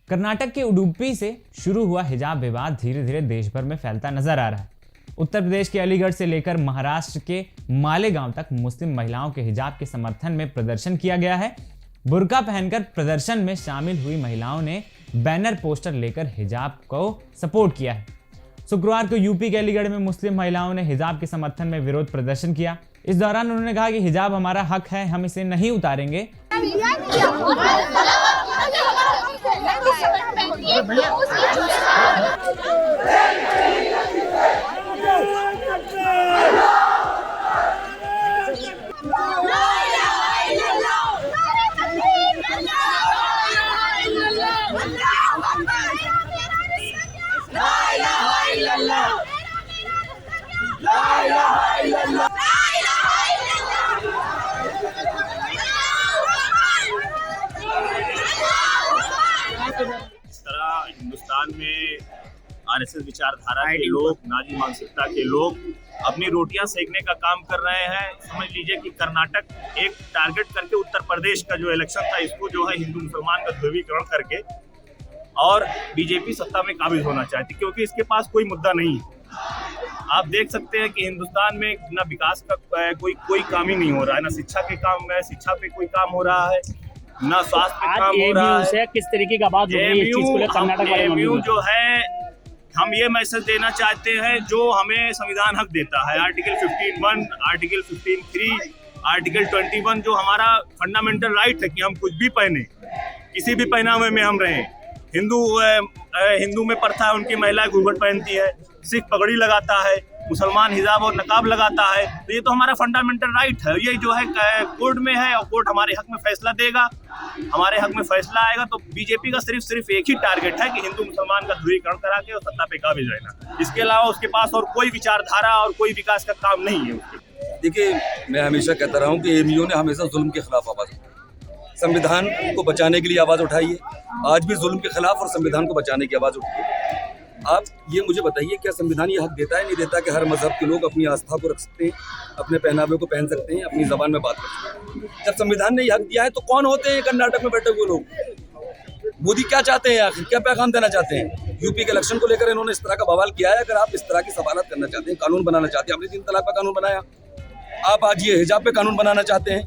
कर्नाटक के उडुपी से शुरू हुआ हिजाब विवाद धीरे धीरे देश भर में फैलता नजर आ रहा है। उत्तर प्रदेश के अलीगढ़ से लेकर महाराष्ट्र के मालेगांव तक मुस्लिम महिलाओं के हिजाब के समर्थन में प्रदर्शन किया गया है। बुर्का पहनकर प्रदर्शन में शामिल हुई महिलाओं ने बैनर पोस्टर लेकर हिजाब को सपोर्ट किया है। शुक्रवार को यूपी के अलीगढ़ में मुस्लिम महिलाओं ने हिजाब के समर्थन में विरोध प्रदर्शन किया। इस दौरान उन्होंने कहा कि हिजाब हमारा हक है, हम इसे नहीं उतारेंगे। इस तरह हिंदुस्तान में आरएसएस विचारधारा के लोग, नाजी मानसिकता के लोग अपनी रोटियां सेकने का काम कर रहे हैं। समझ लीजिए कि कर्नाटक एक टारगेट करके उत्तर प्रदेश का जो इलेक्शन था इसको जो है हिंदू मुसलमान का ध्रुवीकरण करके और बीजेपी सत्ता में काबिज होना चाहती, क्योंकि इसके पास कोई मुद्दा नहीं है। आप देख सकते हैं कि हिंदुस्तान में ना विकास का कोई काम ही नहीं हो रहा है, ना शिक्षा के काम में शिक्षा पे कोई काम हो रहा है, ना स्वास्थ्य पे काम हो रहा है। किस तरीके का बात एमयू जो है, हम ये मैसेज देना चाहते हैं जो हमें संविधान हक देता है। आर्टिकल 15(1), आर्टिकल 15(3), आर्टिकल 21 जो हमारा फंडामेंटल राइट है कि हम कुछ भी पहने, किसी भी पहनावे में हम रहें। हिंदू में प्रथा है, उनकी महिलाएं घूंघट पहनती है, सिख पगड़ी लगाता है, मुसलमान हिजाब और नकाब लगाता है। तो ये तो हमारा फंडामेंटल राइट है। ये जो है कोर्ट में है और कोर्ट हमारे हक में फैसला देगा, हमारे हक में फैसला आएगा। तो बीजेपी का सिर्फ एक ही टारगेट है कि हिंदू मुसलमान का ध्रुवीकरण करा के और सत्ता पे काबिज रहना। इसके अलावा उसके पास और कोई विचारधारा और कोई विकास का काम नहीं है। देखिए, मैं हमेशा कहता रहा हूँ कि एमयू ने हमेशा जुल्म के खिलाफ आवाज़ उठाई, संविधान को बचाने के लिए आवाज़ उठाई है। आज भी जुल्म के खिलाफ और संविधान को बचाने की आवाज़ उठाई है। आप ये मुझे बताइए, क्या संविधान ये हक देता है, नहीं देता कि हर मजहब के लोग अपनी आस्था को रख सकते हैं, अपने पहनावे को पहन सकते हैं, अपनी जबान में बात कर सकते हैं? जब संविधान ने ये हक दिया है तो कौन होते हैं कर्नाटक में बैठे हुए लोग? मोदी क्या चाहते हैं आखिर, क्या पैगाम देना चाहते हैं? यूपी के इलेक्शन को लेकर इन्होंने इस तरह का बवाल किया है। अगर आप इस तरह की सवालत करना चाहते हैं, कानून बनाना चाहते हैं, आपने 3 तलाक का कानून बनाया, आप आज ये हिजाब पे कानून बनाना चाहते हैं।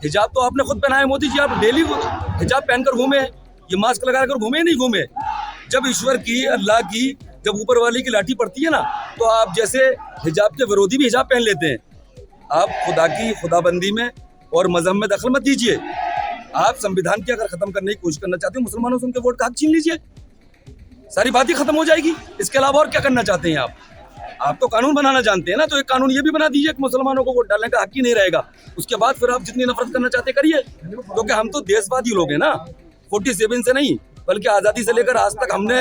हिजाब तो आपने खुद पहना है मोदी जी, आप डेली हिजाब पहनकर घूमे, ये मास्क लगाकर घूमे नहीं घूमे? जब ईश्वर की, अल्लाह की, जब ऊपर वाली की लाठी पड़ती है ना, तो आप जैसे हिजाब के विरोधी भी हिजाब पहन लेते हैं। आप खुदा की खुदाबंदी में और मजहब में दखल मत दीजिए। आप संविधान की अगर खत्म करने की कोशिश करना चाहते हो, मुसलमानों से उनके वोट का हक छीन लीजिए, सारी बात ही खत्म हो जाएगी। इसके अलावा और क्या करना चाहते हैं आप तो कानून बनाना जानते हैं ना, तो एक कानून ये भी बना दीजिए कि मुसलमानों को वोट डालने का हक ही नहीं रहेगा। उसके बाद फिर आप जितनी नफरत करना चाहते करिए, क्योंकि हम तो देशवादी लोग हैं ना, 47 से नहीं बल्कि आज़ादी से लेकर आज तक हमने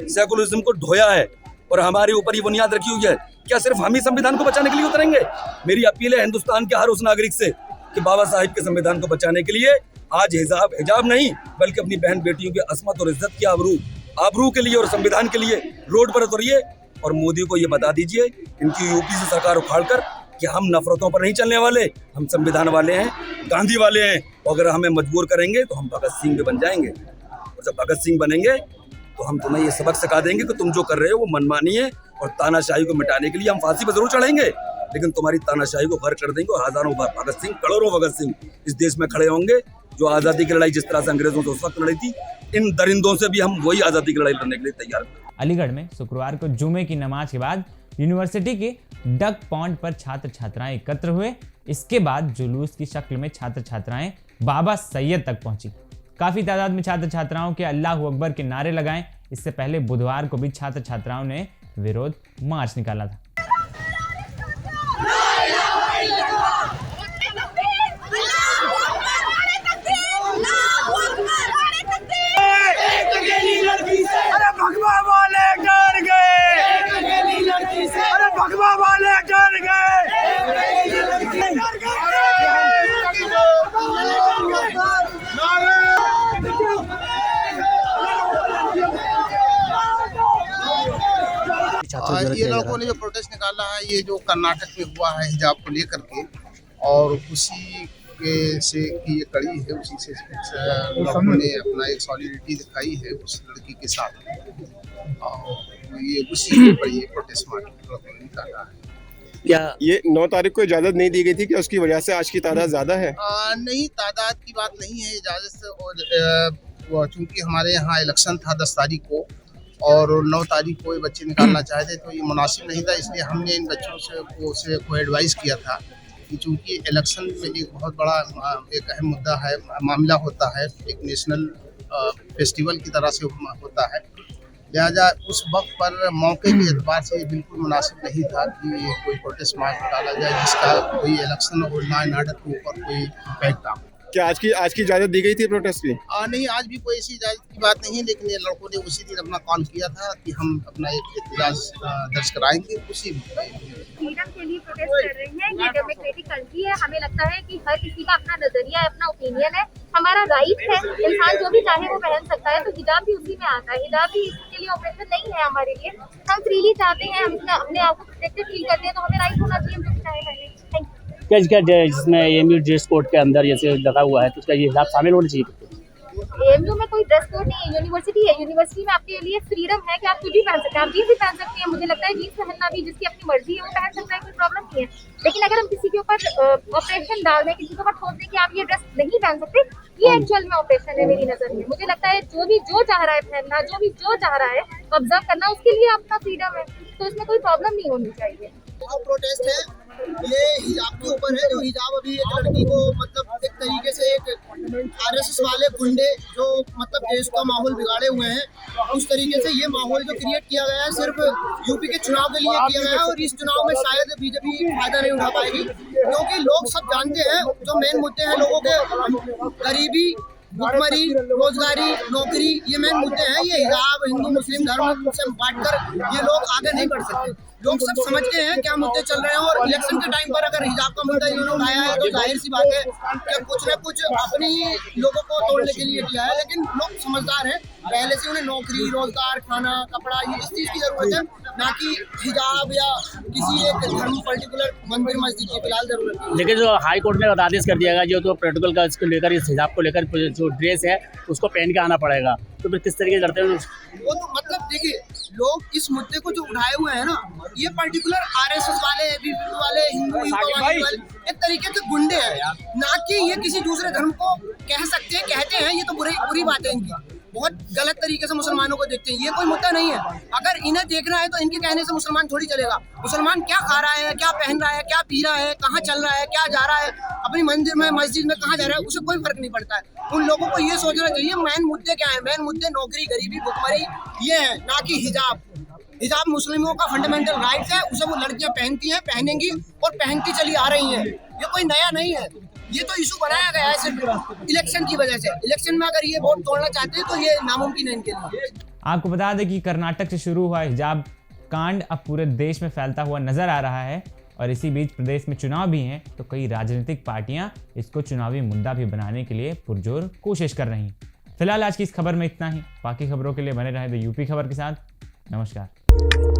सेकुलरिज्म को ढोया है और हमारे ऊपर ये बुनियाद रखी हुई है। क्या सिर्फ हम ही संविधान को बचाने के लिए उतरेंगे? मेरी अपील है हिंदुस्तान के हर उस नागरिक से कि बाबा साहिब के संविधान को बचाने के लिए आज हिजाब नहीं बल्कि अपनी बहन बेटियों की असमत और इज्जत की आबरू के लिए और संविधान के लिए रोड पर उतरिए और मोदी को ये बता दीजिए, इनकी यूपी से सरकार उखाड़कर कि हम नफरतों पर नहीं चलने वाले, हम संविधान वाले हैं, गांधी वाले हैं। और अगर हमें मजबूर करेंगे तो हम भगत सिंह भी बन जाएंगे। और जब भगत सिंह बनेंगे तो हम तुम्हें ये सबक सिखा देंगे कि तुम जो कर रहे हो वो मनमानी है, और तानाशाही को मिटाने के लिए हम फांसी पर जरूर चढ़ेंगे, लेकिन तुम्हारी तानाशाही को घर कर देंगे। और हजारों भगत सिंह, करोड़ों भगत सिंह इस देश में खड़े होंगे, जो आज़ादी की लड़ाई जिस तरह से अंग्रेजों से उस वक्त लड़ी थी, इन दरिंदों से भी हम वही आज़ादी की लड़ाई लड़ने के लिए तैयार हैं। अलीगढ़ में शुक्रवार को जुमे की नमाज के बाद यूनिवर्सिटी के डक पॉन्ड पर छात्र छात्राएं एकत्र हुए। इसके बाद जुलूस की शक्ल में छात्र छात्राएं बाबा सैयद तक पहुंची। काफी तादाद में छात्र छात्राओं के अल्लाह अकबर के नारे लगाए। इससे पहले बुधवार को भी छात्र छात्राओं ने विरोध मार्च निकाला था। ये लड़कों ने जो प्रोटेस्ट निकाला है, ये जो कर्नाटक में हुआ है हिजाब को लेकर के, और उसी के से की ये कड़ी है, उसी से लड़कों ने अपना एक सॉलिडिटी दिखाई है उस लड़की के साथ, और ये उसी के ऊपर ये प्रोटेस्ट मार्च लड़कों ने निकाला है। क्या ये 9 तारीख को इजाज़त नहीं दी गई थी, क्या उसकी वजह से आज की तादाद ज़्यादा है? नहीं, तादाद की बात नहीं है, इजाज़त से, और चूँकि हमारे यहाँ इलेक्शन था 10 तारीख को और 9 तारीख को ये बच्चे निकालना चाहते, तो ये मुनासिब नहीं था। इसलिए हमने इन बच्चों से को एडवाइस किया था कि चूँकि इलेक्शन में एक बहुत बड़ा एक अहम मुद्दा है, मामला होता है, एक नेशनल फेस्टिवल की तरह से होता है, लिहाजा उस वक्त पर मौके के एतबार से बिल्कुल मुनासिब नहीं था कि कोई प्रोटेस्ट मार्च निकाला जाए जिसका कोई इलेक्शन और लॉ एंड ऑर्डर के ऊपर कोई इम्पैक्ट था। क्या आज की इजाज़त दी गई थी प्रोटेस्ट की? नहीं, आज भी कोई ऐसी इजाज़त की बात नहीं है, लेकिन ये लड़कों ने उसी दिन अपना कॉल किया था कि हम अपना एक एहतजाज दर्ज कराएंगे। उसी फ्रीडम के लिए प्रोटेस्ट कर रहे हैं, ये डेमोक्रेटिक कंट्री है। हमें लगता है कि हर किसी का अपना नजरिया है, अपना ओपिनियन है, हमारा राइट है, इंसान जो भी चाहे वो पहन सकता है। तो हिजाब भी उसी में आता है, हिजाब भी इसके लिए ऑपरेशन नहीं है हमारे लिए। हम फ्रीली चाहते हैं, हम अपने आप को प्रोटेक्टेड फील करते हैं, तो हमें राइट होना चाहिए, हम जो भी चाहे पहने। Thank you. क्या जिसमें एएमयू ड्रेस कोड के अंदर जैसे लगा हुआ है, तो उसका ये हिसाब शामिल होना चाहिए? एएमयू में कोई ड्रेस कोड नहीं है, यूनिवर्सिटी है। यूनिवर्सिटी में आपके लिए फ्रीडम है कि आप कुछ भी पहन सकते हैं, आप जीन्स भी पहन सकते हैं। मुझे लगता है जीन्स पहनना भी जिसकी अपनी मर्जी है वो पहन सकता है, कोई प्रॉब्लम नहीं है। लेकिन अगर हम किसी के ऊपर ऑपरेशन डाल दें, किसी के ऊपर थोप दें कि आप ये ड्रेस नहीं पहन सकते, ये एक्चुअल में ऑपरेशन है मेरी नजर में। मुझे लगता है जो चाह रहा है पहनना, जो चाह रहा है ऑब्जर्व करना, उसके लिए अपना फ्रीडम है, तो इसमें कोई प्रॉब्लम नहीं होनी चाहिए। जो प्रोटेस्ट है ये हिजाब के ऊपर है। जो हिजाब अभी एक लड़की को मतलब एक तरीके से एक आरएसएस वाले गुंडे जो मतलब देश का माहौल बिगाड़े हुए हैं, उस तरीके से ये माहौल जो क्रिएट किया गया है सिर्फ यूपी के चुनाव के लिए किया गया है, और इस चुनाव में शायद बीजेपी फायदा नहीं उठा पाएगी, क्योंकि लोग सब जानते हैं जो मेन मुद्दे हैं लोगों के, गरीबी, भुखमरी, रोजगारी, नौकरी, ये मेन मुद्दे हैं। ये हिजाब हिंदू मुस्लिम धर्म से बांटकर ये लोग आगे नहीं बढ़ सकते। लोग सब समझ गए हैं क्या मुद्दे चल रहे हैं, और इलेक्शन के टाइम पर अगर हिजाब का मुद्दा इन्होंने उठाया है तो जाहिर सी बात है कि कुछ न कुछ अपने ही लोगों को तोड़ने के लिए किया है। लेकिन लोग समझदार हैं, पहले से उन्हें नौकरी, रोजगार, खाना, कपड़ा, ये इस चीज़ की जरूरत है, ना कि हिजाब या किसी एक धर्म पर्टिकुलर मंदिर मस्जिद की फिलहाल जरूरत है। लेकिन जो हाई कोर्ट ने आदेश कर दिया गया जो तो प्रोटोकॉल का इसको लेकर, इस हिजाब को लेकर जो ड्रेस है उसको पहन के आना पड़ेगा, तो फिर किस तरीके से लड़ते हैं वो? तो मतलब देखिए, लोग इस मुद्दे को जो उठाए हुए हैं ना, ये पर्टिकुलर आरएसएस वाले, बीजेपी वाले, हिंदू वाले एक तरीके के गुंडे हैं, ना कि ये किसी दूसरे धर्म को कह सकते हैं, कहते हैं, ये तो बुरी बात है इनकी, बहुत गलत तरीके से मुसलमानों को देखते हैं। ये कोई मुद्दा नहीं है। अगर इन्हें देखना है तो इनके कहने से मुसलमान थोड़ी चलेगा। मुसलमान क्या खा रहा है, क्या पहन रहा है, क्या पी रहा है, कहाँ चल रहा है, क्या जा रहा है, अपनी मंदिर में मस्जिद में कहाँ जा रहा है, उसे कोई फर्क नहीं पड़ता है। उन लोगों को ये सोचना चाहिए मेन मुद्दे क्या है। मेन मुद्दे नौकरी, गरीबी, भुखमरी, ये है, ना कि हिजाब। हिजाब मुस्लिमों का फंडामेंटल राइट है, उसे वो लड़कियां पहनती हैं, पहनेंगी और पहनती चली आ रही हैं। ये कोई नया नहीं है, ये तो इशू बनाया गया है सिर्फ इलेक्शन की वजह से। इलेक्शन में अगर ये वोट तोड़ना चाहते हैं तो ये नामुमकिन है इनके लिए। आपको बता दें कि कर्नाटक से शुरू हुआ हिजाब कांड अब पूरे देश में फैलता हुआ नजर आ रहा है, और इसी बीच प्रदेश में चुनाव भी हैं, तो कई राजनीतिक पार्टियां इसको चुनावी मुद्दा भी बनाने के लिए पुरजोर कोशिश कर रही हैं। फिलहाल आज की इस खबर में इतना ही। बाकी खबरों के लिए बने रहे द यूपी खबर के साथ। नमस्कार।